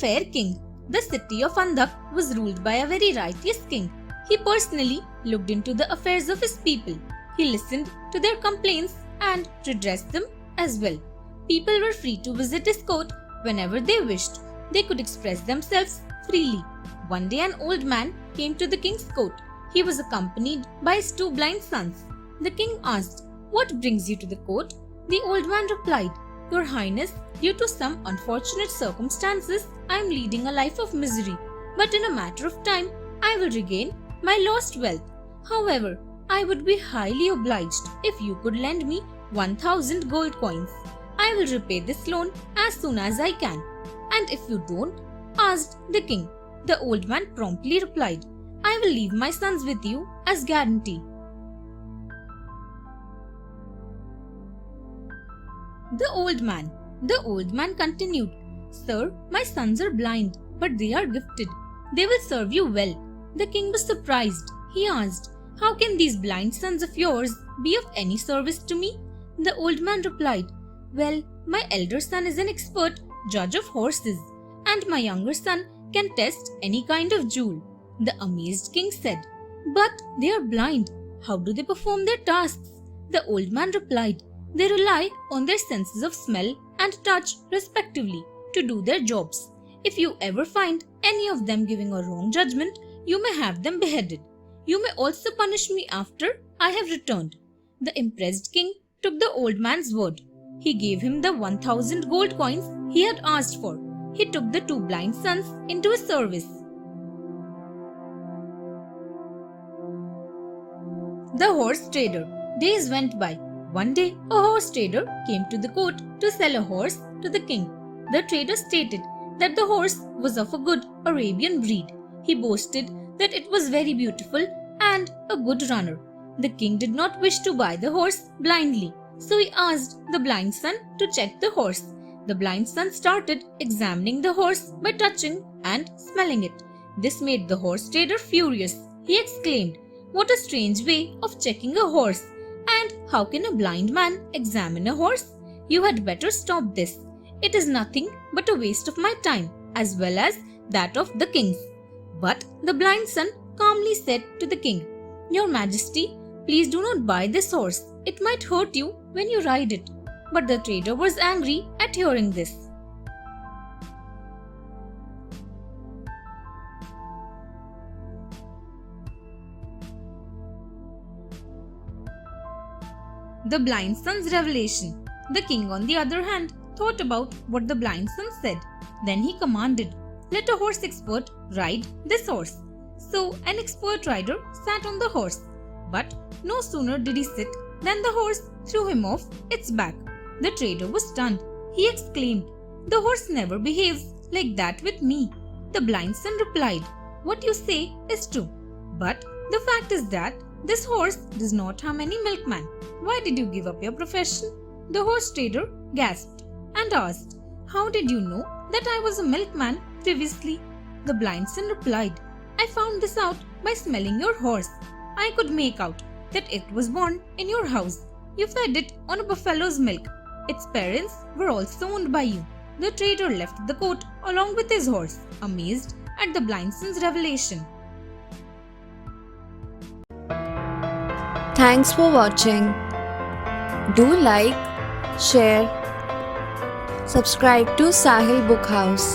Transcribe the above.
fair king. The city of Andak was ruled by a very righteous king. He personally looked into the affairs of his people. He listened to their complaints and redressed them as well. People were free to visit his court whenever they wished. They could express themselves freely. One day an old man came to the king's court. He was accompanied by his two blind sons. The king asked, "What brings you to the court?" The old man replied, "Your Highness, due to some unfortunate circumstances, I am leading a life of misery. But in a matter of time, I will regain my lost wealth. However, I would be highly obliged if you could lend me 1,000 gold coins. I will repay this loan as soon as I can." "And if you don't?" asked the king. The old man promptly replied, "I will leave my sons with you as guarantee." The old man continued, "Sir, my sons are blind, but they are gifted. They will serve you well." The king was surprised. He asked, "How can these blind sons of yours be of any service to me?" The old man replied, "Well, my elder son is an expert judge of horses, and my younger son can test any kind of jewel." The amazed king said, "But they are blind. How do they perform their tasks?" The old man replied, "They rely on their senses of smell and touch respectively to do their jobs. If you ever find any of them giving a wrong judgment, you may have them beheaded. You may also punish me after I have returned." The impressed king took the old man's word. He gave him the 1,000 gold coins he had asked for. He took the two blind sons into his service. The horse trader. Days went by. One day, a horse trader came to the court to sell a horse to the king. The trader stated that the horse was of a good Arabian breed. He boasted that it was very beautiful and a good runner. The king did not wish to buy the horse blindly, so he asked the blind son to check the horse. The blind son started examining the horse by touching and smelling it. This made the horse trader furious. He exclaimed, "What a strange way of checking a horse! And how can a blind man examine a horse? You had better stop this. It is nothing but a waste of my time as well as that of the king's." But the blind son calmly said to the king, "Your Majesty, please do not buy this horse. It might hurt you when you ride it." But the trader was angry at hearing this. The blind son's revelation. The king, on the other hand, thought about what the blind son said. Then he commanded, "Let a horse expert ride this horse." So an expert rider sat on the horse. But no sooner did he sit than the horse threw him off its back. The trader was stunned. He exclaimed, "The horse never behaves like that with me." The blind son replied, "What you say is true. But the fact is that this horse does not harm any milkman. Why did you give up your profession?" The horse trader gasped and asked, "How did you know that I was a milkman previously?" The blind son replied, "I found this out by smelling your horse. I could make out that it was born in your house. You fed it on a buffalo's milk. Its parents were also owned by you." The trader left the court along with his horse, amazed at the blind son's revelation. Thanks for watching. Do like, share, subscribe to Sahil Book House.